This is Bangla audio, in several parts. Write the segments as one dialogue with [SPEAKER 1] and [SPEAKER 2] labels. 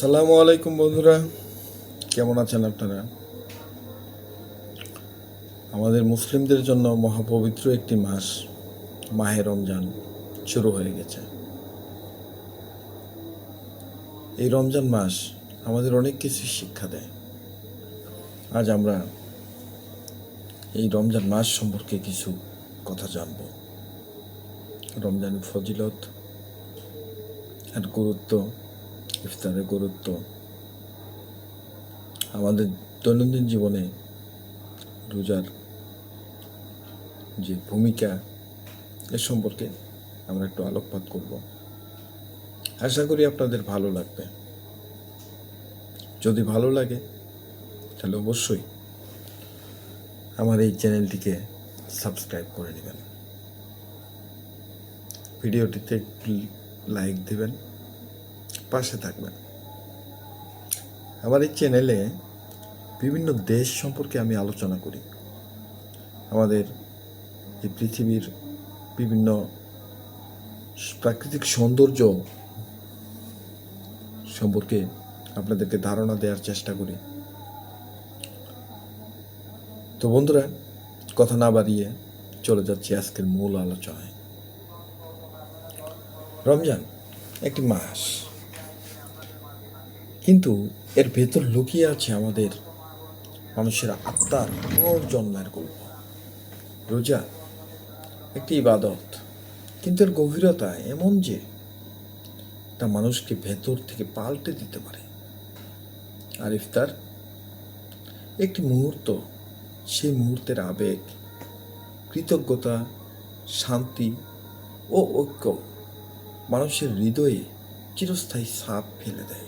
[SPEAKER 1] আসসালামু আলাইকুম বন্ধুরা, কেমন আছেন আপনারা? আমাদের মুসলিমদের জন্য মহাপবিত্র একটি মাস মাহে রমজান শুরু হয়ে গেছে। এই রমজান মাস আমাদের অনেক কিছু শিক্ষা দেয়। আজ আমরা এই রমজান মাস সম্পর্কে কিছু কথা জানব। রমজানের ফজিলত, এর গুরুত্ব, ইফতারের গুরুত্ব, আমাদের দৈনন্দিন জীবনে রোজার যে ভূমিকা, এ সম্পর্কে আমরা একটু আলোকপাত করব। আশা করি আপনাদের ভালো লাগবে। যদি ভালো লাগে তাহলে অবশ্যই আমার এই চ্যানেলটিকে সাবস্ক্রাইব করে নেবেন, ভিডিওটিতে একটু লাইক দেবেন, পাশে থাকবেন। আমার এই চ্যানেলে বিভিন্ন দেশ সম্পর্কে আমি আলোচনা করি। আমাদের এই পৃথিবীর বিভিন্ন প্রাকৃতিক সৌন্দর্য সম্পর্কে আপনাদেরকে ধারণা দেওয়ার চেষ্টা করি। তো বন্ধুরা, কথা না বাড়িয়ে চলে যাচ্ছি আজকের মূল আলোচনায়। রমজান একটি মাস, কিন্তু এর ভেতর লুকিয়ে আছে আমাদের মানুষের আত্মার পুনর্জন্মের গল্প। রোজা একটি ইবাদত, কিন্তু এর গভীরতা এমন যে তা মানুষকে ভেতর থেকে পাল্টে দিতে পারে। আর ইফতার একটি মুহূর্ত, সেই মুহূর্তের আবেগ, কৃতজ্ঞতা, শান্তি ও ঐক্য মানুষের হৃদয়ে চিরস্থায়ী ছাপ ফেলে দেয়।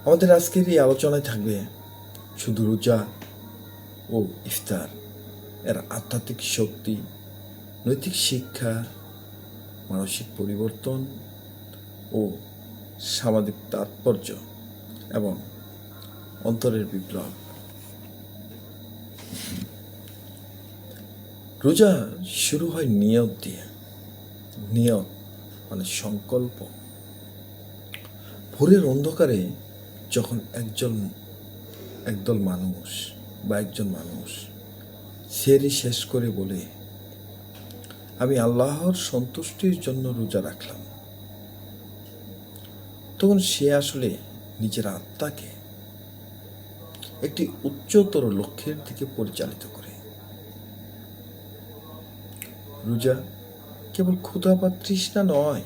[SPEAKER 1] আমাদের আজকের এই আলোচনায় থাকবে শুধু রোজা ও ইফতার, এর আধ্যাত্মিক শক্তি, নৈতিক শিক্ষা, মানসিক পরিবর্তন ও সামাজিক তাৎপর্য এবং অন্তরের বিপ্লব। রোজা শুরু হয় নিয়ত দিয়ে। নিয়ত মানে সংকল্প। ভোরের অন্ধকারে যখন একদল মানুষ সেহরি শেষ করে বলে, আমি আল্লাহর সন্তুষ্টির জন্য রোজা রাখলাম, তখন সে আসলে নিজের আত্মাকে একটি উচ্চতর লক্ষ্যের দিকে পরিচালিত করে। রোজা কেবল ক্ষুধা বা তৃষ্ণা নয়,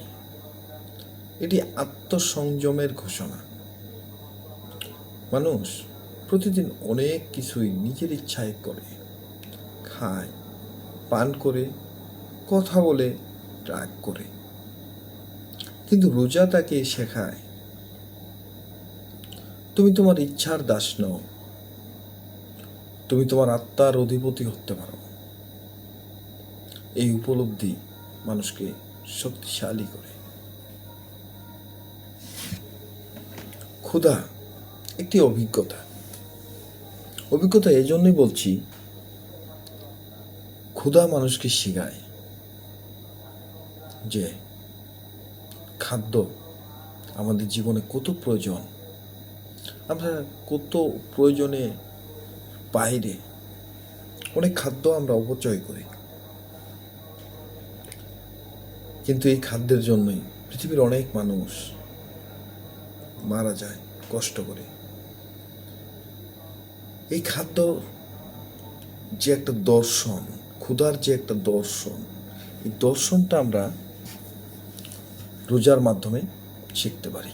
[SPEAKER 1] এটি আত্মসংযমের ঘোষণা। মানুষ প্রতিদিন অনেক কিছুই নিজের ইচ্ছায় করে, খায়, পান করে, কথা বলে, রাগ করে, কিন্তু রোজা তাকে শেখায়, তুমি তোমার ইচ্ছার দাস নও, তুমি তোমার আত্মার অধিপতি হতে পারো। এই উপলব্ধি মানুষকে শক্তিশালী করে। ক্ষুধা একটি অভিজ্ঞতা এই জন্যই বলছি, ক্ষুধা মানুষকে শেখায় যে খাদ্য আমাদের জীবনে কত প্রয়োজন। আমরা কত প্রয়োজনে বাইরে অনেক খাদ্য আমরা অপচয় করি, কিন্তু এই খাদ্যের জন্যই পৃথিবীর অনেক মানুষ মারা যায় কষ্ট করে। এই খাদ্য যে একটা দর্শন, ক্ষুধার যে একটা দর্শন, এই দর্শনটা আমরা রোজার মাধ্যমে শিখতে পারি।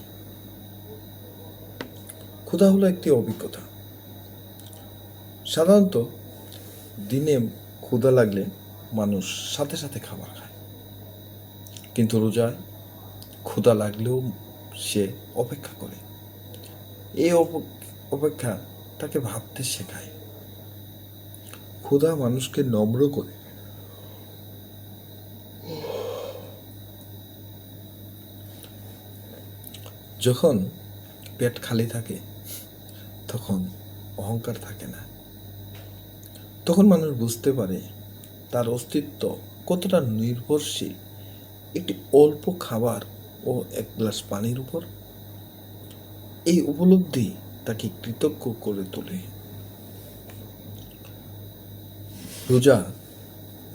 [SPEAKER 1] ক্ষুধা হলো একটি অভিজ্ঞতা। সাধারণত দিনে ক্ষুধা লাগলে মানুষ সাথে সাথে খাবার খায়, কিন্তু রোজায় ক্ষুধা লাগলেও সে অপেক্ষা করে। এই অপেক্ষা তাকে ভাবতে শেখায়। ক্ষুধা মানুষকে নম্র করে। যখন পেট খালি থাকে তখন অহংকার থাকে না। তখন মানুষ বুঝতে পারে তার অস্তিত্ব কতটা নির্ভরশীল একটি অল্প খাবার ও এক গ্লাস পানির উপর। এই উপলব্ধি তাকে কৃতজ্ঞ করে তোলে। রোজা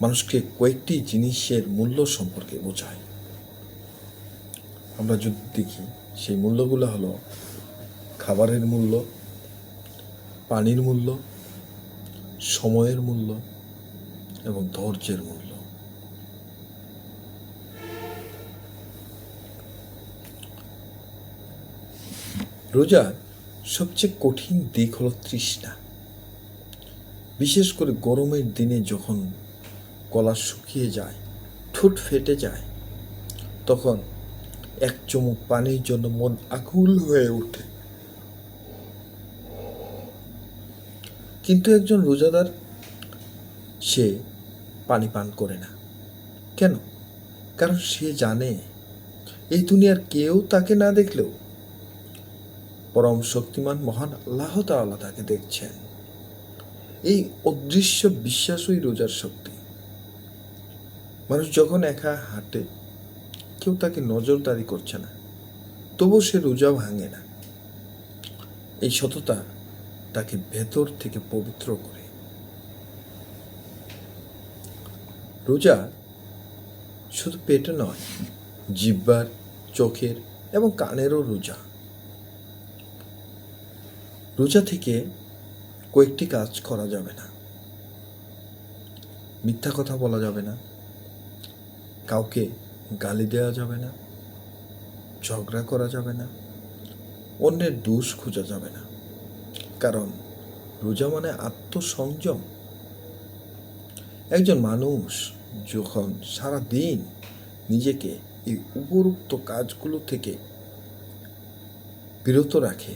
[SPEAKER 1] মানুষকে কয়েকটি জিনিসের মূল্য সম্পর্কে বোঝায়। আমরা যদি দেখি, সেই মূল্যগুলো হলো খাবারের মূল্য, পানির মূল্য, সময়ের মূল্য এবং ধৈর্যের মূল্য। রোজার সবচেয়ে কঠিন দিক হলো তৃষ্ণা। বিশেষ করে গরমের দিনে যখন গলা শুকিয়ে যায়, ঠোঁট ফেটে যায়, তখন এক চুমুক পানির জন্য মন আকুল হয়ে ওঠে। কিন্তু একজন রোজাদার সে পানি পান করে না। কেন? কারণ সে জানে এই দুনিয়ার কেউ তাকে না দেখলেও পরম শক্তিমান মহান আল্লাহ তাআলা তাকে দেখছেন। এই অদৃশ্য বিশ্বাসই রোজার শক্তি। মানুষ যখন একা হাঁটে, কেউ তাকে নজরদারি করছে না, তবুও সে রোজা ভাঙে না। এই সততা তাকে ভেতর থেকে পবিত্র করে। রোজা শুধু পেটে নয়, জিহ্বার, চোখের এবং কানেরও রোজা। রোজা থেকে কয়েকটি কাজ করা যাবে না। মিথ্যা কথা বলা যাবে না, কাউকে গালি দেওয়া যাবে না, ঝগড়া করা যাবে না, অন্যের দোষ খোঁজা যাবে না। কারণ রোজা মানে আত্মসংযম। একজন মানুষ যখন সারা দিন নিজেকে এই উপরোক্ত কাজগুলো থেকে বিরত রাখে,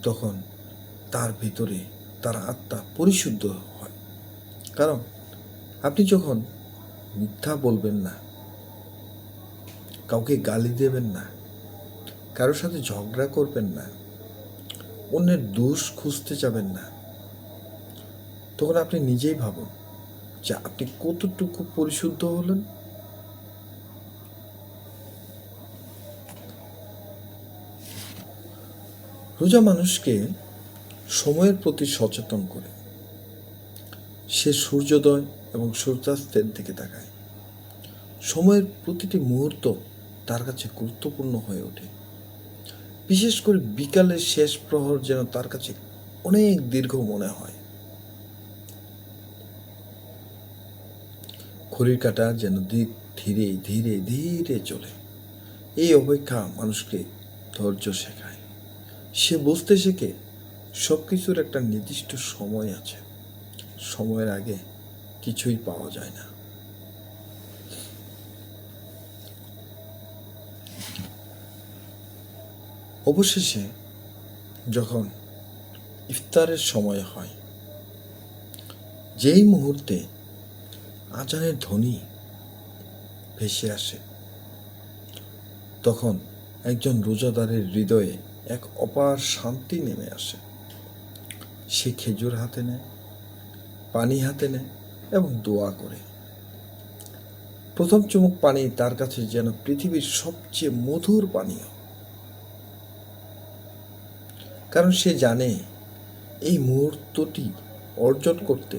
[SPEAKER 1] তখন তার ভিতরে তার আত্মা পরিশুদ্ধ হয়। কারণ আপনি যখন মিথ্যা বলবেন না, কাউকে গালি দেবেন না, কারোর সাথে ঝগড়া করবেন না, অন্যের দোষ খুঁজতে যাবেন না, তখন আপনি নিজেই ভাবুন যে আপনি কতটুকু পরিশুদ্ধ হলেন। রোজা মানুষকে সময়ের প্রতি সচেতন করে। সে সূর্যোদয় এবং সূর্যাস্তের দিকে তাকায়। সময়ের প্রতিটি মুহূর্ত তার কাছে গুরুত্বপূর্ণ হয়ে ওঠে। বিশেষ করে বিকালের শেষ প্রহর যেন তার কাছে অনেক দীর্ঘ মনে হয়। ঘড়ির কাঁটা যেন ধীরে ধীরে ধীরে চলে। এই অপেক্ষা মানুষকে ধৈর্য শেখায়। সে বুঝতে শেখে সব কিছুর একটা নির্দিষ্ট সময় আছে। সময়ের আগে কিছুই পাওয়া যায় না। অবশেষে যখন ইফতারের সময় হয়, যেই মুহূর্তে আজানের ধ্বনি ভেসে আসে, তখন একজন রোজাদারের হৃদয়ে এক অপার শান্তি নেমে আসে। সে খেজুর হাতে নেয়, পানি হাতে নেয় এবং দোয়া করে। প্রথম চুমুক পানি তার কাছে যেন পৃথিবীর সবচেয়ে মধুর পানীয়। কারণ সে জানে এই মুহূর্তটি অর্জন করতে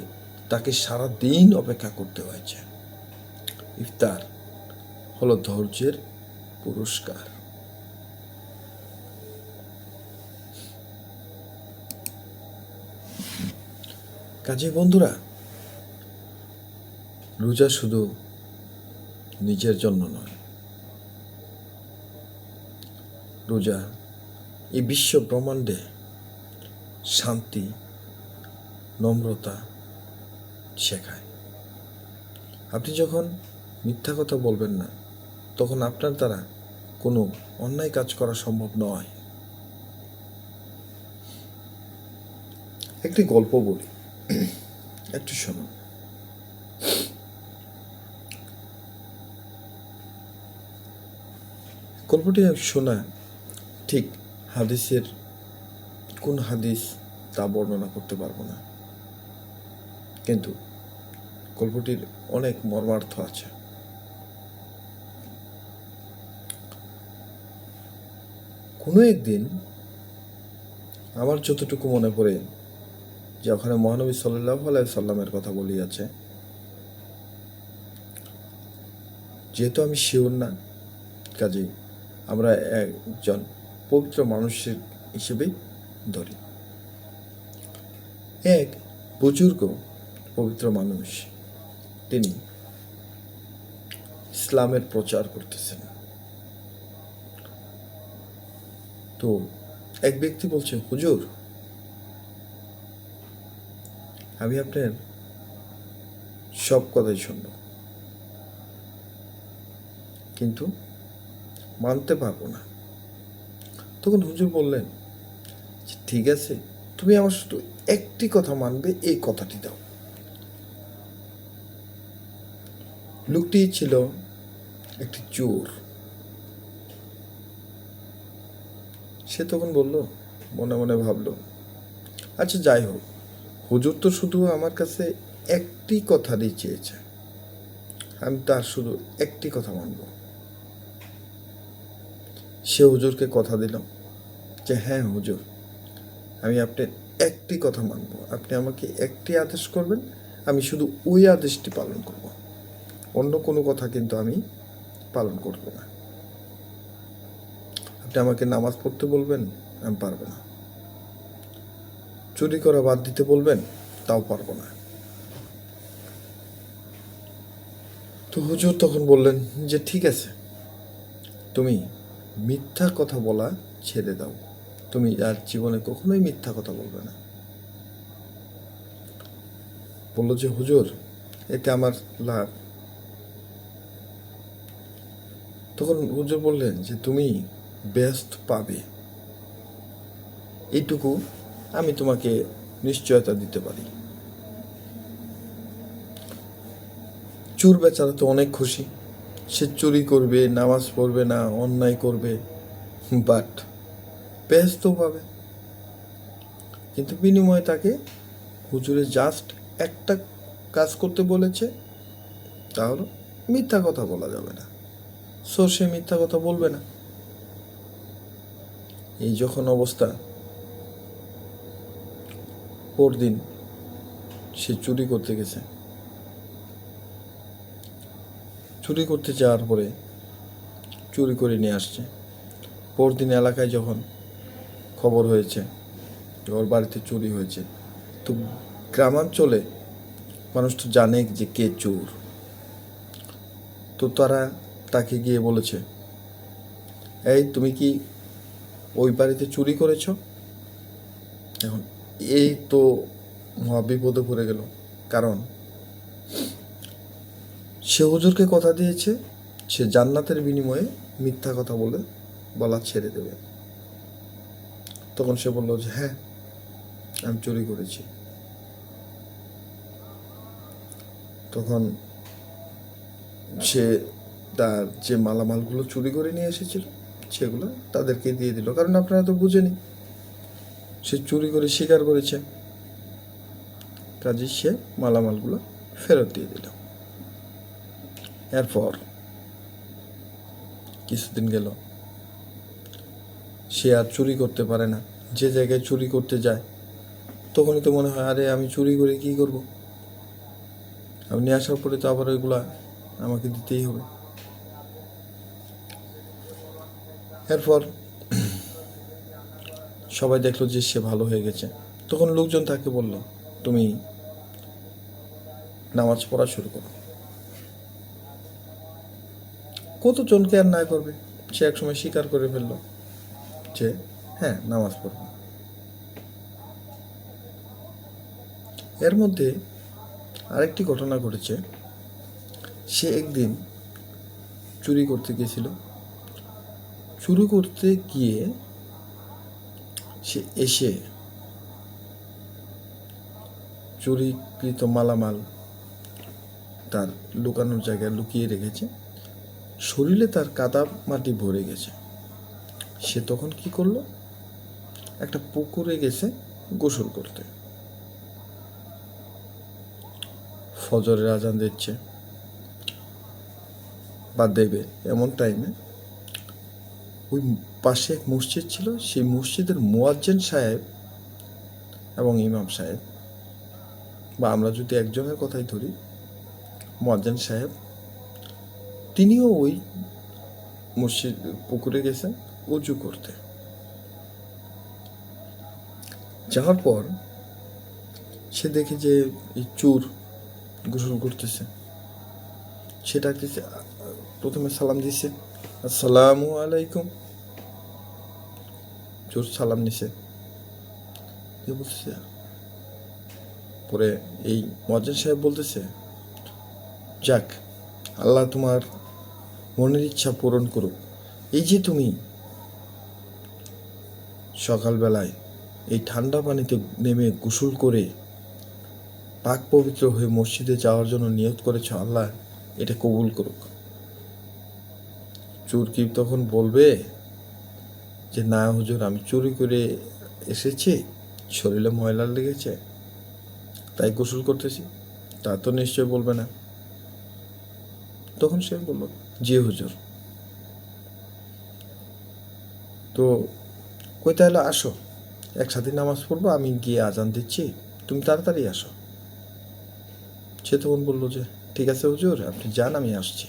[SPEAKER 1] তাকে সারা দিন অপেক্ষা করতে হয়েছে। ইফতার হলো ধৈর্যের পুরস্কার। কাজে বন্ধুরা, রোজা শুধু নিজের জন্য নয়, রোজা এই বিশ্ব ব্রহ্মাণ্ডে শান্তি, নম্রতা শেখায়। আপনি যখন মিথ্যা কথা বলবেন না, তখন আপনার দ্বারা কোনো অন্যায় কাজ করা সম্ভব নয়। একটি গল্প বলি, একটু শুনুন। গল্পটি শোনা ঠিক হাদিসের কোন হাদিস তা বর্ণনা করতে পারবো না, কিন্তু গল্পটির অনেক মর্মার্থ আছে। কোনো একদিন আমার যতটুকু মনে পড়ে যে ওখানে মহানবী সাল্লাল্লাহু আলাইহি সাল্লামের কথা বলিয়াছে, যেহেতু আমি শিওর না, কাজেই আমরা একজন পবিত্র মানুষের হিসেবেই ধরি। এক বুজুর্গ পবিত্র মানুষ, তিনি ইসলামের প্রচার করতেছেন। তো এক ব্যক্তি বলছে, হুজুর, আমি আপনার সব কথাই শুনব, কিন্তু মানতে পারবো না। তখন হুজুর বললেন, ঠিক আছে, তুমি আমার শুধু একটি কথা মানবে, এই কথাটি দাও। লোকটি ছিল একটি চোর। সে তখন বলল, মনে মনে ভাবলো, আচ্ছা যাই হোক, হুজুর তো শুধু আমার কাছে একটি কথারই চেয়েছে, আমি তার শুধু একটি কথা মানব। সে হুজুরকে কথা দিল যে, হ্যাঁ হুজুর, আমি আপনার একটি কথা মানব, আপনি আমাকে একটি আদেশ করবেন, আমি শুধু ওই আদেশটি পালন করব, অন্য কোনো কথা কিন্তু আমি পালন করব না। আপনি আমাকে নামাজ পড়তে বলবেন, আমি পারবো না। চুরি করা বাদ দিতে বলবেন, তাও পারবো না। তো হুজুর তখন বললেন যে, ঠিক আছে, তুমি মিথ্যা কথা বলা ছেড়ে দাও, তুমি আর জীবনে কখনোই মিথ্যা কথা বলবে না। বললো যে, হুজুর, এতে আমার লাভ। তখন হুজুর বললেন যে, তুমি বেহেশত পাবে, এইটুকু আমি তোমাকে নিশ্চয়তা দিতে পারি। চোর বেচারা তো অনেক খুশি, সে চুরি করবে, নামাজ পড়বে না, অন্যায় করবে, বাট বেহেশতও পাবে। কিন্তু বিনিময়ে তাকে হুজুরে জাস্ট একটা কাজ করতে বলেছে, তা হলো মিথ্যা কথা বলা যাবে না। সো সে মিথ্যা কথা বলবে না। এই যখন অবস্থা, পরদিন সে চুরি করতে গেছে। চুরি করতে যাওয়ার পরে চুরি করে নিয়ে আসছে। পরদিন এলাকায় যখন খবর হয়েছে যে ওর বাড়িতে চুরি হয়েছে, তো গ্রামাঞ্চলে মানুষ তো জানে যে কে চোর। তো তারা তাকে গিয়ে বলেছে, এই তুমি কি ওই বাড়িতে চুরি করেছ? এখন এই তো মহা বিপদে পড়ে গেল, কারণ সে হুজুরকে কথা দিয়েছে সে জান্নাতের বিনিময়ে মিথ্যা কথা বলা ছেড়ে দেবে। তখন সে বলল যে, হ্যাঁ, আমি চুরি করেছি। তখন সে তার যে মালামালগুলো চুরি করে নিয়ে এসেছিল সেগুলো তাদেরকে দিয়ে দিল, কারণ আপনারা তো বুঝেনি সে চুরি করে স্বীকার করেছে, কাজে সে মালামালগুলো ফেরত দিয়ে দিল। এরপর কিছুদিন গেল, সে আর চুরি করতে পারে না। যে জায়গায় চুরি করতে যায় তখনই তো মনে হয়, আরে আমি চুরি করে কি করব, আমি নিয়ে আসার পরে তো আবার ওইগুলা আমাকে দিতেই হবে। এরপর সবাই দেখলো যে সে ভালো হয়ে গেছে। তখন লোকজন তাকে বলল, তুমি নামাজ পড়া শুরু করো। কতজনকে আর না করবে, সে একসময় স্বীকার করে ফেললো যে হ্যাঁ, নামাজ পড়ব। এর মধ্যে আরেকটি ঘটনা ঘটেছে। সে একদিন চুরি করতে গিয়েছিল। চুরি করতে গিয়ে সে এসে চুরিকৃত মালামাল তার লুকানোর জায়গায় লুকিয়ে রেখেছে। শরীরে তার কাদা মাটি ভরে গেছে। সে তখন কি করলো, একটা পুকুরে গেছে গোসল করতে। ফজরের আজান দিচ্ছে বা দেবে এমন টাইমে ওই পাশে এক মসজিদ ছিল, সেই মসজিদের মুয়াজ্জিন সাহেব এবং ইমাম সাহেব, বা আমরা যদি একজনের কথাই ধরি, মুয়াজ্জিন সাহেব, তিনিও ওই মসজিদ পুকুরে গেছেন উজু করতে। যাওয়ার পর সে দেখে যে এই চোর গোসল করতেছে। সে ডাকতেছে, প্রথমে সালাম দিছে, আসসালামু আলাইকুম। চোর সালাম নিছে, বলতেছে। পরে এই মুয়াজ্জিন সাহেব বলতেছে, যাক, আল্লাহ তোমার মনের ইচ্ছা পূরণ করুক। এই যে তুমি সকালবেলায় এই ঠান্ডা পানিতে নেমে গোসল করে পাক পবিত্র হয়ে মসজিদে যাওয়ার জন্য নিয়ত করেছ, আল্লাহ এটা কবুল করুক। চোর কি তখন বলবে যে না হুজুর, আমি চুরি করে এসেছি, শরীরে ময়লা লেগেছে তাই গোসল করতেছি? তা তো নিশ্চয় বলবে না। তখন সে বলল, জি হুজুর। তো কই তাহলে আসো, একসাথে নামাজ পড়বো, আমি গিয়ে আজান দিচ্ছি, তুমি তাড়াতাড়ি আসো। সে তখন বললো যে ঠিক আছে হুজুর, আপনি যান, আমি আসছি।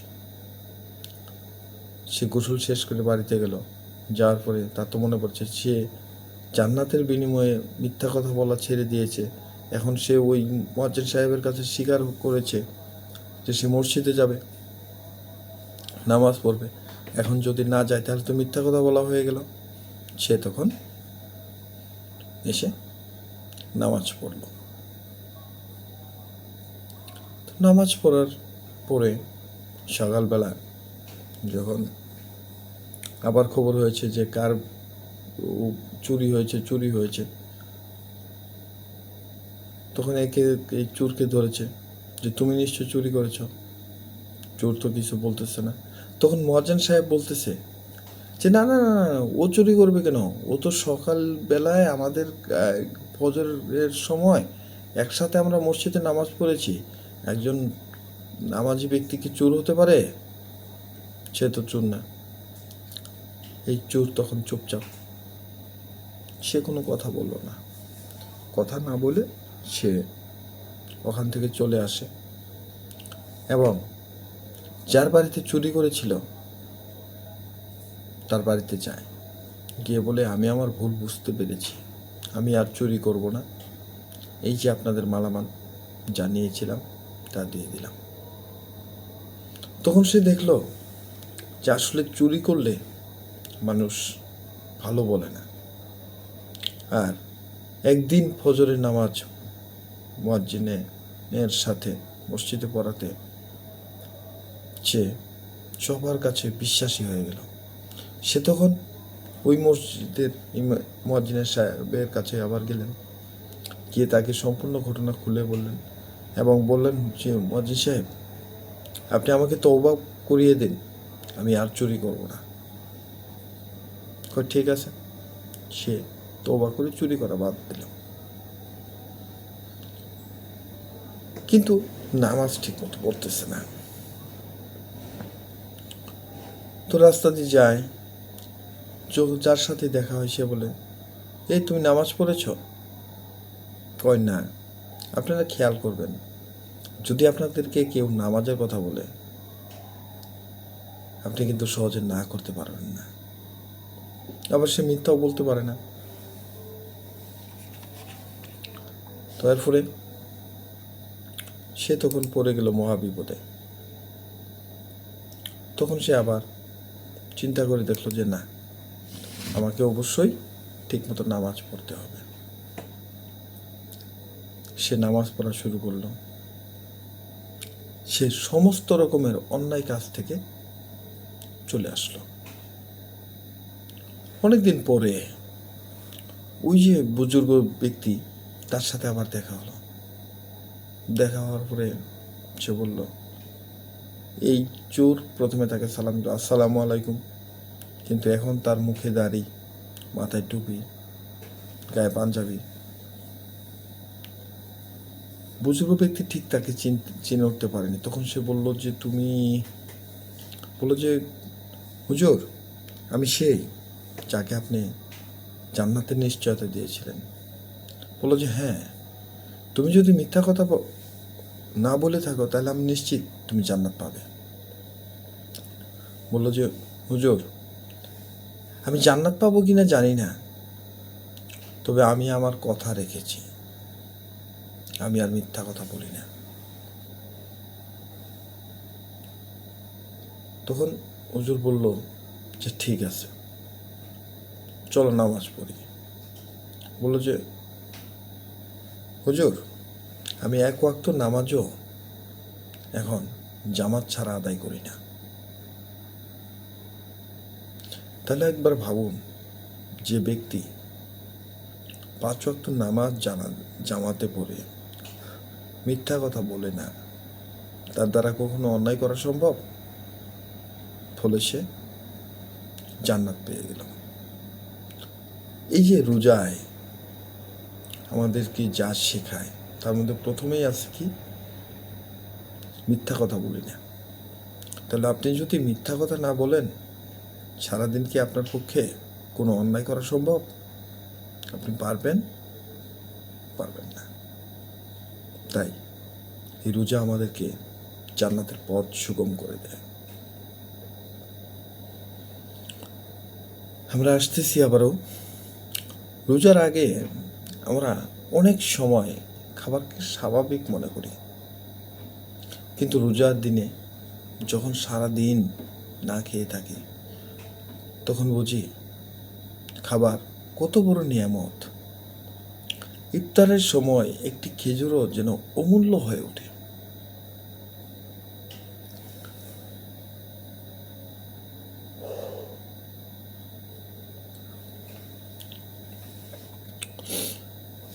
[SPEAKER 1] সে গোসল শেষ করে বাড়িতে গেল। যাওয়ার পরে তার তো মনে পড়ছে সে জান্নাতের বিনিময়ে মিথ্যা কথা বলা ছেড়ে দিয়েছে। এখন সে ওই মুয়াজ্জিন সাহেবের কাছে স্বীকার করেছে যে সে মসজিদে যাবে, নামাজ পড়বে। এখন যদি না যায় তাহলে তো মিথ্যা কথা বলা হয়ে গেল। সে তখন এসে নামাজ পড়ল। নামাজ পড়ার পরে সকালবেলা যখন আবার খবর হয়েছে যে কার চুরি হয়েছে, তখন এই চোরকে ধরেছে যে তুমি নিশ্চয় চুরি করেছ। চোর তো কিছু বলতেছে না। তখন মুয়াজ্জিন সাহেব বলতেছে যে না না না, ও চুরি করবে কেন? ও তো সকালবেলায় আমাদের ফজরের সময় একসাথে আমরা মসজিদে নামাজ পড়েছি। একজন নামাজি ব্যক্তি কি চোর হতে পারে? সে তো চোর না। এই চোর তখন চুপচাপ, সে কোনো কথা বলল না। কথা না বলে সে ওখান থেকে চলে আসে এবং যার বাড়িতে চুরি করেছিল তার বাড়িতে যায়, গিয়ে বলে আমি আমার ভুল বুঝতে পেরেছি, আমি আর চুরি করব না, এই যে আপনাদের মালামাল জানিয়েছিলাম তা দিয়ে দিলাম। তখন সে দেখলো যে আসলে চুরি করলে মানুষ ভালো বলে না। আর একদিন ফজরের নামাজ মুয়াজ্জিনের সাথে মসজিদে পড়াতে সে সবার কাছে বিশ্বাসী হয়ে গেল। সে তখন ওই মসজিদের মুয়াজ্জিনের সাহেবের কাছে আবার গেলেন, গিয়ে তাকে সম্পূর্ণ ঘটনা খুলে বললেন এবং বললেন যে মুয়াজ্জিন সাহেব, আপনি আমাকে তওবা করিয়ে দিন, আমি আর চুরি করব না। ঠিক আছে। সে তওবা করে চুরি করা বাদ দিল, কিন্তু নামাজ ঠিক মতো পড়তেছে না। তো রাস্তা দিয়ে যায়, যার সাথে দেখা হয় সে বলে, এই তুমি নামাজ পড়েছ? কয় না। আপনারা খেয়াল করবেন, যদি আপনাদেরকে কেউ নামাজের কথা বলে আপনি কিন্তু সহজে না করতে পারবেন না। আবার সে মিথ্যাও বলতে পারে না। তো এর ফলে সে তখন পড়ে গেল মহাবিপদে। তখন সে আবার চিন্তা করে দেখলো যে না, আমাকে অবশ্যই ঠিকমতো নামাজ পড়তে হবে। সে নামাজ পড়া শুরু করলো। সে সমস্ত রকমের অন্যায় কাজ থেকে চলে আসলো। অনেকদিন পরে ওই যে বুজুর্গ ব্যক্তি, তার সাথে আবার দেখা হলো। দেখা হওয়ার পরে সে বলল, এই চোর প্রথমে তাকে সালাম দিল, আসসালামু আলাইকুম, কিন্তু এখন তার মুখে দাড়ি, মাথায় টুপি, গায়ে পাঞ্জাবি। বুজুর্গ ব্যক্তি ঠিক তাকে চিনে উঠতে পারেনি। তখন সে বলল যে হুজুর, আমি সেই যাকে আপনি জান্নাতের নিশ্চয়তা দিয়েছিলেন। বলল যে হ্যাঁ, তুমি যদি মিথ্যা কথা না বলে থাকো তাহলে আমি নিশ্চিত তুমি জান্নাত পাবে। বলল যে হুজুর, আমি জান্নাত পাবো কিনা জানি না, তবে আমি আমার কথা রেখেছি, আমি আর মিথ্যা কথা বলি না। তখন হুজুর বলল যে ঠিক আছে, চলো নামাজ পড়ি। বলল যে হুজুর, আমি এক ওয়াক্ত নামাজও এখন জামাত ছাড়া আদায় করি না। তাহলে একবার ভাবুন, যে ব্যক্তি 5 ওয়াক্ত নামাজ জামাতে পড়ে মিথ্যা কথা বলে না, তার দ্বারা কখনো অন্যায় করা সম্ভব? ফলে সে জান্নাত পেয়ে গেল। এই যে রোজায় আমাদেরকে যা শেখায় তার মধ্যে প্রথমেই আছে কি? মিথ্যা কথা বলি না। তাহলে আপনি যদি মিথ্যা কথা না বলেন, সারাদিন কি আপনার পক্ষে কোনো অন্যায় করা সম্ভব? আপনি পারবেন না। তাই এই রোজা আমাদেরকে জান্নাতের পথ সুগম করে দেয়। আমরা আসতেছি আবারও। রোজার আগে আমরা অনেক সময় খাবারকে স্বাভাবিক মনে করি, কিন্তু রোজার দিনে যখন সারা দিন না খেয়ে থাকি তখন বুঝি খাবার কত বড় নিয়ামত। ইফতারের সময় একটি খেজুরও যেন অমূল্য হয়ে ওঠে।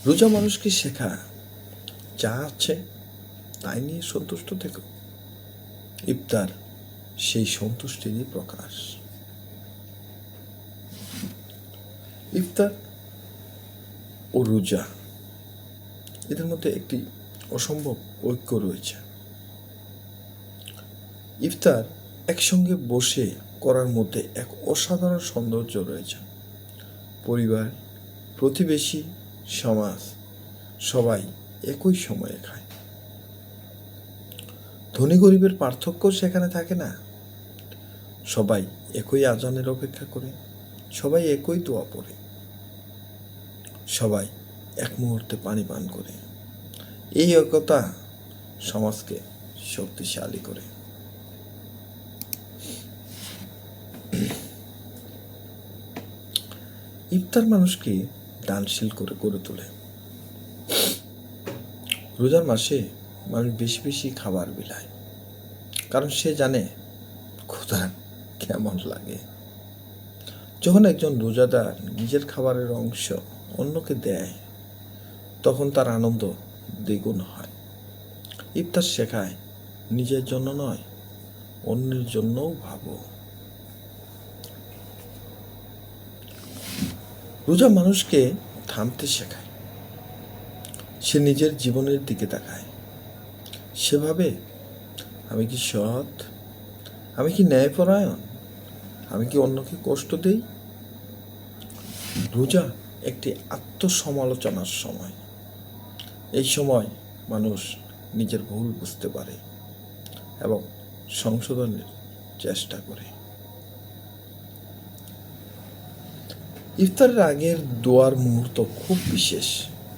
[SPEAKER 1] রোজা মানুষকে শেখা, যা আছে তাই নিয়ে সন্তুষ্ট থেকো। ইফতার সেই সন্তুষ্টিরই প্রকাশ। ইফতার ও রোজা, এদের মধ্যে একটি অসম্ভব ঐক্য রয়েছে। ইফতার একসঙ্গে বসে করার মধ্যে এক অসাধারণ সৌন্দর্য রয়েছে। পরিবার, প্রতিবেশী, সমাজ সবাই একই সময়ে খায়। ধনী গরিবের পার্থক্য সেখানে থাকে না। সবাই একই আজানের অপেক্ষা করে, সবাই একই দোয়া পড়ে, সবাই এক মুহূর্তে পানি পান করে। এই একতা সমাজকে শক্তিশালী করে। ইফতার মানুষকে দানশীল করে গড়ে তোলে। রোজার মাসে মানুষ বেশি বেশি খাবার বিলায়, কারণ সে জানে ক্ষুধা কেমন লাগে। যখন একজন রোজাদার নিজের খাবারের অংশ অন্যকে দেয়, তখন তার আনন্দ দ্বিগুণ হয়। ইফতার শেখায় নিজের জন্য নয়, অন্যের জন্যও ভাবো। রোজা মানুষকে থামতে শেখায়। সে নিজের জীবনের দিকে তাকায়। সেভাবে আমি কি সৎ? আমি কি ন্যায়পরায়ণ? আমি কি অন্যকে কষ্ট দেই? রোজা একটি আত্মসমালোচনার সময়। এই সময় মানুষ নিজের ভুল বুঝতে পারে এবং সংশোধনের চেষ্টা করে। ইফতারের আগের দোয়ার মুহূর্ত খুব বিশেষ।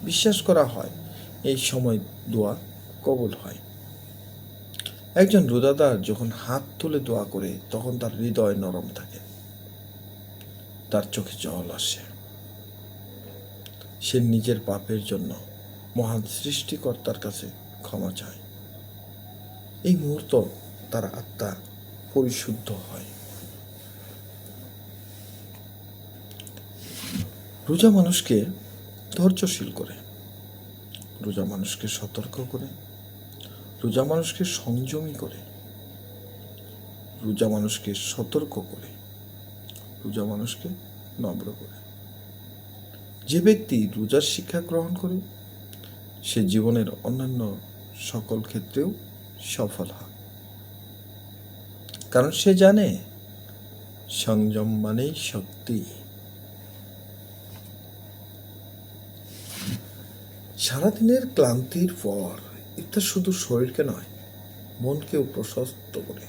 [SPEAKER 1] বিশ্বাস করা হয় এই সময় দোয়া কবুল হয়। একজন রোজাদার যখন হাত তুলে দোয়া করে, তখন তার হৃদয় নরম থাকে, তার চোখে জল আসে। সে নিজের পাপের জন্য মহান সৃষ্টিকর্তার কাছে ক্ষমা চায়। এই মুহূর্ত তার আত্মা পরিশুদ্ধ হয়। রোজা মানুষকে ধৈর্যশীল করে, রোজা মানুষকে সতর্ক করে, রোজা মানুষকে সংযমী করে, রোজা মানুষকে সতর্ক করে, রোজা মানুষকে নম্র করে। যে ব্যক্তি রোজার শিক্ষা গ্রহণ করে, সে জীবনের অন্যান্য সকল ক্ষেত্রেও সফল হয়, কারণ সে জানে সংযম মানেই শক্তি। সারাদিনের ক্লান্তির পর ইফতার শুধু শরীরকে নয়, মনকেও প্রশস্ত করে,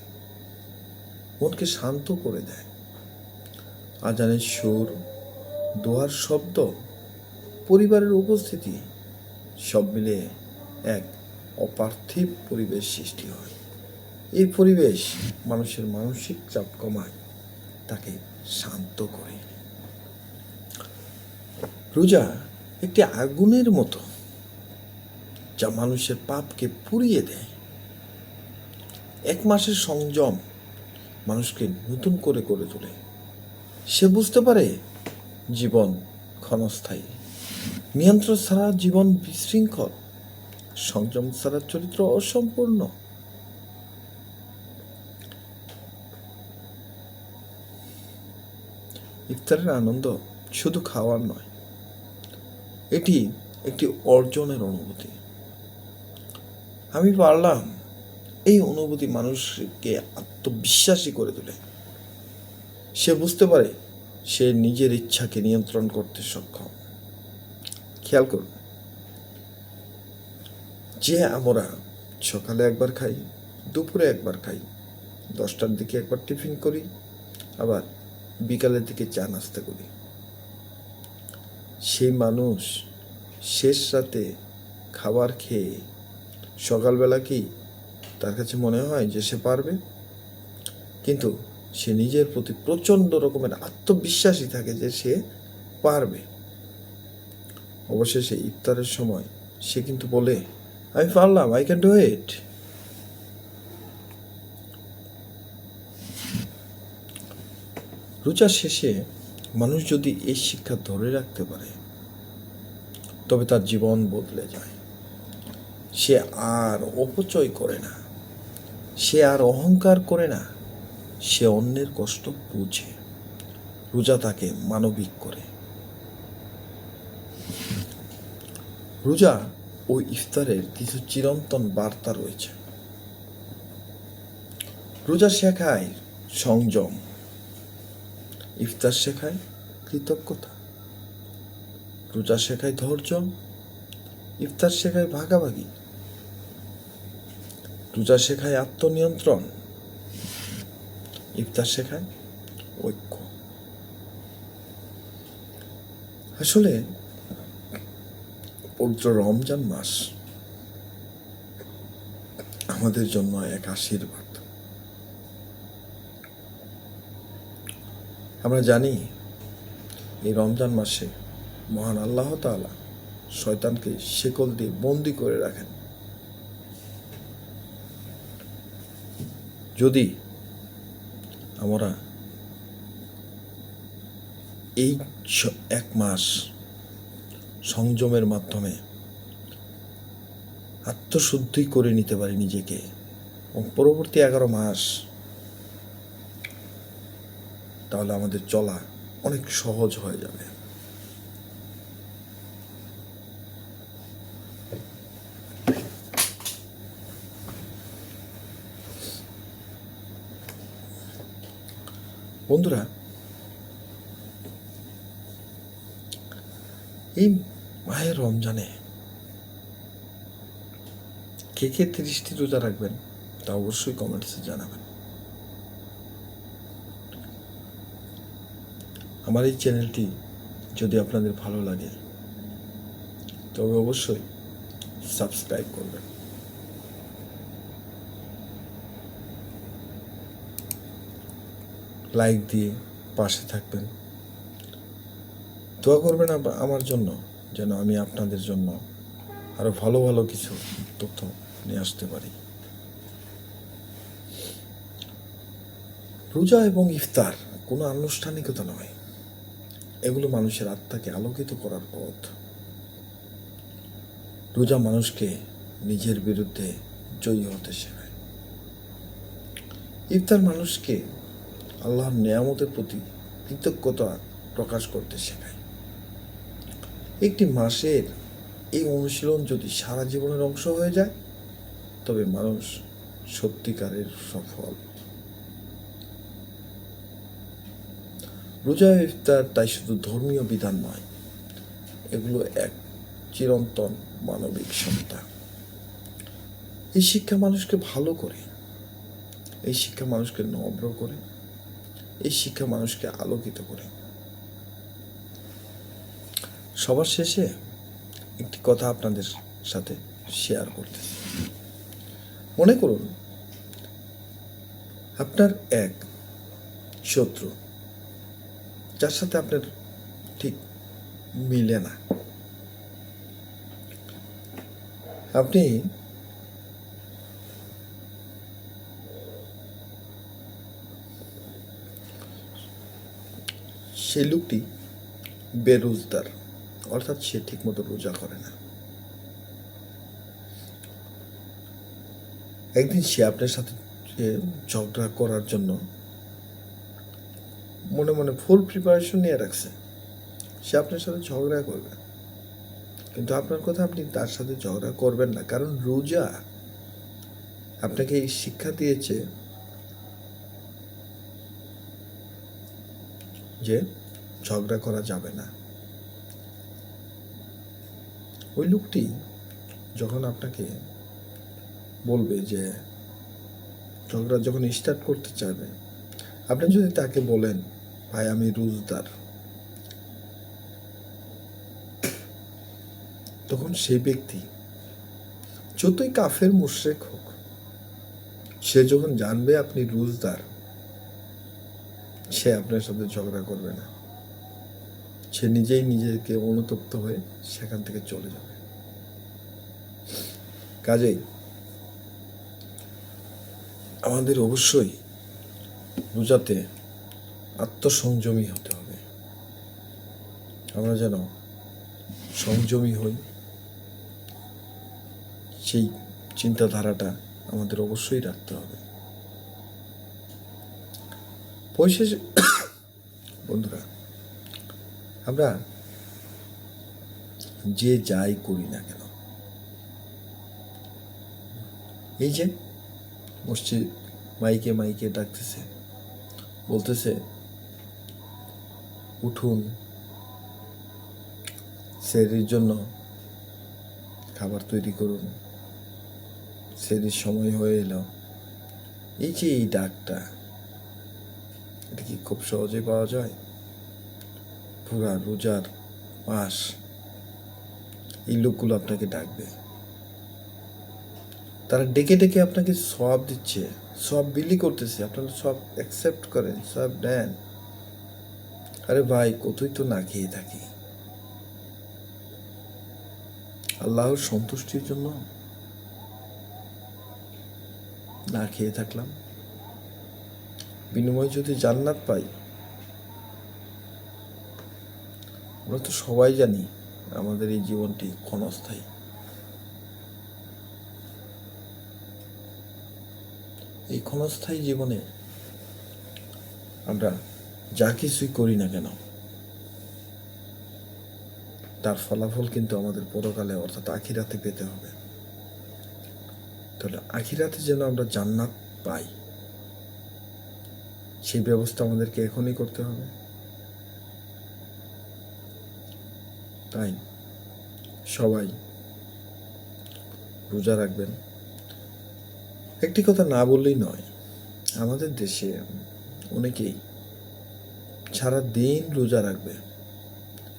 [SPEAKER 1] মনকে শান্ত করে দেয়। আজানের সুর, দোয়ার শব্দ, পরিবারের উপস্থিতি সব মিলে এক অপার্থিব পরিবেশ সৃষ্টি হয়। এই পরিবেশ মানুষের মানসিক চাপ কমায়, তাকে শান্ত করে। রোজা একটি আগুনের মতো, যা মানুষের পাপকে পুড়িয়ে দেয়। 1 মাসের সংযম মানুষকে নতুন করে গড়ে তোলে। সে বুঝতে পারে জীবন ক্ষণস্থায়ী, নিয়ন্ত্রণ ছাড়া জীবন বিশৃঙ্খল, সংযম ছাড়া চরিত্র অসম্পূর্ণ। ইফতারের আনন্দ শুধু খাওয়ার নয়, এটি একটি অর্জনের অনুভূতি। আমি পারলাম, এই অনুভূতি মানুষকে আত্মবিশ্বাসী করে তোলে। সে বুঝতে পারে সে নিজের ইচ্ছাকে নিয়ন্ত্রণ করতে সক্ষম। খেয়াল করুন, যে আমরা সকালে একবার খাই, দুপুরে একবার খাই, 10টার দিকে একবার টিফিন করি, আবার বিকালের দিকে চা নাস্তা করি, সেই মানুষ শেষ রাতে খাবার খেয়ে সকালবেলা কি তার কাছে মনে হয় যে সে পারবে? কিন্তু সে নিজের প্রতি প্রচণ্ড রকমের আত্মবিশ্বাসী থাকে যে সে পারবে। অবশেষে ইফতারের সময় সে কিন্তু বলে, আমি পারলাম, আই ক্যান ডু ইট। রোজার শেষে মানুষ যদি এই শিক্ষা ধরে রাখতে পারে, তবে তার জীবন বদলে যায়। সে আর অপচয় করে না, সে আর অহংকার করে না, সে অন্যের কষ্ট বুঝে। রোজা তাকে মানবিক করে। রোজা ও ইফতারের কিছু চিরন্তন বার্তা রয়েছে। রোজা শেখায় সংযম, ইফতার শেখায় কৃতজ্ঞতা। রোজা শেখায় ধৈর্য, ইফতার শেখায় ভাগাভাগি। রোজা শেখায় আত্মনিয়ন্ত্রণ, ইফতার শেখায় ঐক্য। আসলে পবিত্র রমজান মাস আমাদের জন্য এক আশীর্বাদ। আমরা জানি এই রমজান মাসে মহান আল্লাহ তাআলা শয়তানকে শেকল দিয়ে বন্দি করে রাখেন। যদি আমরা এই 1 মাস সংযমের মাধ্যমে আত্মশুদ্ধি করে নিতে পারি নিজেকে, এবং পরবর্তী 11 মাস, তাহলে আমাদের চলা অনেক সহজ হয়ে যাবে। বন্ধুরা, এই মায়ের রমজানে কে কে 30টি রোজা রাখবেন তা অবশ্যই কমেন্টসে জানাবেন। আমার এই চ্যানেলটি যদি আপনাদের ভালো লাগে তবে অবশ্যই সাবস্ক্রাইব করবেন। লাইক দিয়ে পাশে থাকবেন। দোয়া করবেন আমার জন্য, যেন আমি আপনাদের জন্য আরো ভালো ভালো কিছু তথ্য নিয়ে আসতে পারি। রোজা এবং ইফতার কোনো আনুষ্ঠানিকতা নয়, এগুলো মানুষের আত্মাকে আলোকিত করার পথ। রোজা মানুষকে নিজের বিরুদ্ধে জয়ী হতে শেখায়। ইফতার মানুষকে আল্লাহর নেয়ামতের প্রতি কৃতজ্ঞতা প্রকাশ করতে শেখায়। একটি মাসের এই অনুশীলন যদি সারা জীবনের অংশ হয়ে যায়, তবে মানুষ সত্যিকারের সফল। রোজা ইফতার তাই শুধু ধর্মীয় বিধান নয়, এগুলো এক চিরন্তন মানবিক সত্তা। এই শিক্ষা মানুষকে ভালো করে, এই শিক্ষা মানুষকে নম্র করে, এই শিক্ষা মানুষকে আলোকিত করে। সবার শেষে একটি কথা আপনাদের সাথে শেয়ার করতেছি। মনে করুন আপনার এক শত্রু, যার সাথে আপনার ঠিক মিলে না। আপনি সেই লোকটি বেরোজগার, অর্থাৎ সে ঠিক মতো রোজা করে না। একদিন সে আপনার সাথে ঝগড়া করার জন্য মনে মনে ফুল প্রিপারেশন নিয়ে রাখছে, সে আপনার সাথে ঝগড়া করবে। কিন্তু আপনার কথা, আপনি তার সাথে ঝগড়া করবেন না, কারণ রোজা আপনাকে এই শিক্ষা দিয়েছে যে ঝগড়া করা যাবে না। ওই লোকটি যখন আপনাকে বলবে যে ঝগড়া যখন স্টার্ট করতে চাইবে, আপনি যদি তাকে বলেন, ভাই আমি রোজদার, তখন সেই ব্যক্তি যতই কাফের মুশরিক হোক, সে যখন জানবে আপনি রোজদার, সে আপনার সাথে ঝগড়া করবে না। সে নিজেই নিজেকে অনুতপ্ত হয়ে সেখান থেকে চলে যাবে। কাজেই আমাদের অবশ্যই রোজাতে আত্মসংযমী হতে হবে। আমরা যেন সংযমী হই, সেই চিন্তাধারাটা আমাদের অবশ্যই রাখতে হবে। পরিশেষে বন্ধুরা, আমরা যে যাই করি না কেন, এই যে মসজিদ মাইকে মাইকে ডাকতেছে, বলতেছে উঠুন, সেহরির জন্য খাবার তৈরি করুন, সেহরির সময় হয়ে এলো। এই যে এই ডাকটা, এটা কি খুব সহজে পাওয়া যায়? পুরা রোজার মাস এই লোকগুলো আপনাকে ডাকবে, তারা ডেকে ডেকে আপনাকে সব দিচ্ছে, সব বিলি করতেছে, আপনারা সব অ্যাকসেপ্ট করেন, সব নেন। আরে ভাই, কতই তো না খেয়ে থাকি, আল্লাহর সন্তুষ্টির জন্য না খেয়ে থাকলাম, বিনিময়ে যদি জান্নাত পাই। আমরা তো সবাই জানি আমাদের এই জীবনটি ক্ষণস্থায়ী। এই ক্ষণস্থায়ী জীবনে আমরা যা কিছুই করি না কেন, তার ফলাফল কিন্তু আমাদের পরকালে, অর্থাৎ আখিরাতে পেতে হবে। তাহলে আখিরাতে যেন আমরা জান্নাত পাই, সেই ব্যবস্থা আমাদেরকে এখনই করতে হবে। তাই সবাই রোজা রাখবেন। একটি কথা না বললেই নয়, আমাদের দেশে অনেকেই সারা দিন রোজা রাখবে,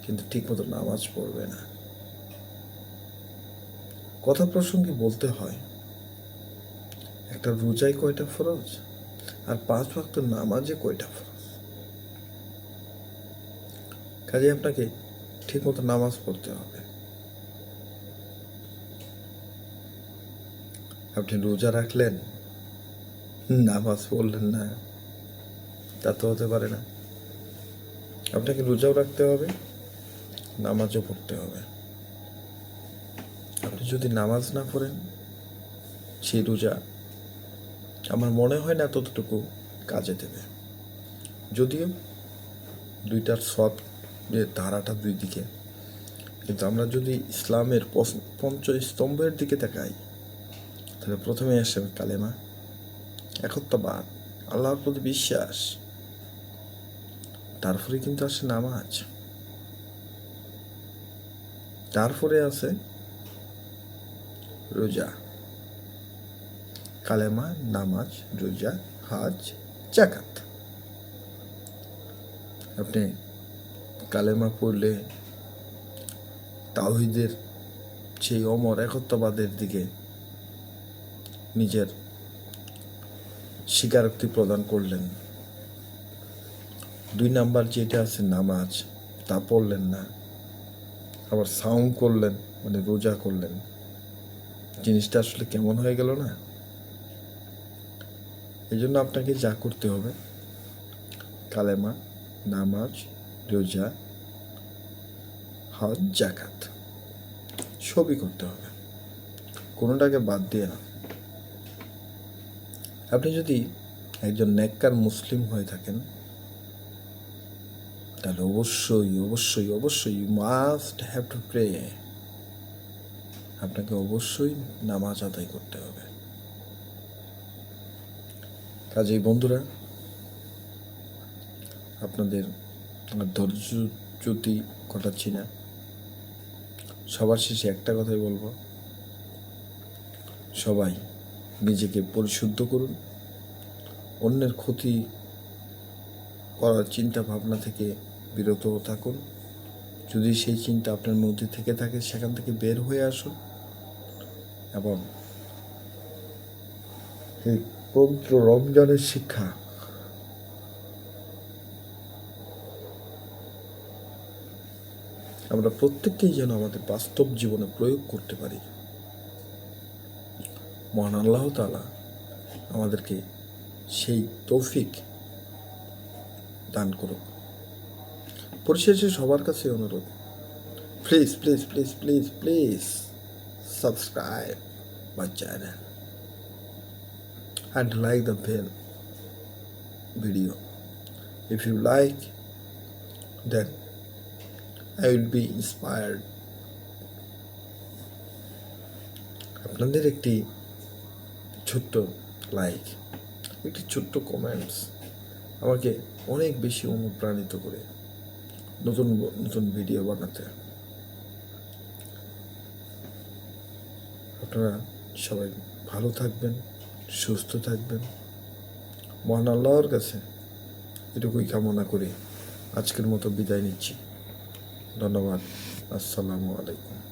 [SPEAKER 1] কিন্তু ঠিকমতো নামাজ পড়বে না। কথা প্রসঙ্গে বলতে হয়, একটা রোজায় কয়টা ফরজ, আর 5 ওয়াক্ত নামাজে কয়টা ফরজ? কাজে আপনাকে ঠিকমতো নামাজ পড়তে হবে। আপনি রোজা রাখলেন, নামাজ পড়লেন না, তা তো হতে পারে না। আপনাকে রোজাও রাখতে হবে, নামাজও পড়তে হবে। আপনি যদি নামাজ না পড়েন, সেই রোজা আমার মনে হয় না ততটুকু কাজে দেবে। যদিও দুইটার সৎ যে ধারাটা দুই দিকে, কিন্তু আমরা যদি ইসলামের পঞ্চস্তম্ভের দিকে তাকাই, তাহলে প্রথমে আসে কালেমা, একত্ববাদ, আল্লাহর প্রতি বিশ্বাস, তারপরে কিন্তু আসে নামাজ, তারপরে আছে রোজা। কালেমা, নামাজ, রোজা, হজ, জাকাত। আপনি কালেমা পড়লে তাওহীদের সেই অমর একত্ববাদের দিকে নিজের স্বীকারোক্তি প্রদান করলেন। 2 নাম্বার যেটা আছে নামাজ, তা পড়লেন না, আবার সাউম করলেন, মানে রোজা করলেন। জিনিসটা আসলে কেমন হয়ে গেল না? এই জন্য আপনাকে যা করতে হবে, কালেমা, নামাজ, রোজা, হজ, জাকাত সবই করতে হবে, কোনোটাকে বাদ দিয়ে না। আপনি যদি একজন নেককার মুসলিম হয়ে থাকেন, তাহলে অবশ্যই অবশ্যই অবশ্যই you must have to pray. আপনাকে অবশ্যই নামাজ আদায় করতে হবে। কাজেই বন্ধুরা, আপনাদের ধৈর্যচ্যুতি ঘটাচ্ছি না, সবার শেষে একটা কথাই বলবো, সবাই নিজেকে পরিশুদ্ধ করুন, অন্যের ক্ষতি করার চিন্তা ভাবনা থেকে বিরত থাকুন। যদি সেই চিন্তা আপনার মধ্যে থেকে থাকে, সেখান থেকে বের হয়ে আসুন এবং এই পবিত্র রমজানের শিক্ষা আমরা প্রত্যেককেই যেন আমাদের বাস্তব জীবনে প্রয়োগ করতে পারি। মহান আল্লাহ তাআলা আমাদেরকে সেই তৌফিক দান করুক। পরিশেষে সবার কাছে অনুরোধ, please please please please please subscribe my channel and like the video. If you like, then I will be inspired. আপনাদের একটি ছোট্ট লাইক, একটি ছোট্ট কমেন্টস আমাকে অনেক বেশি অনুপ্রাণিত করে নতুন নতুন ভিডিও বানাতে। আপনারা সবাই ভালো থাকবেন, সুস্থ থাকবেন। মহান আল্লাহর কাছে এটুকুই কামনা করে আজকের মতো বিদায় নিচ্ছি। ধন্যবাদ। আসসালামু আলাইকুম।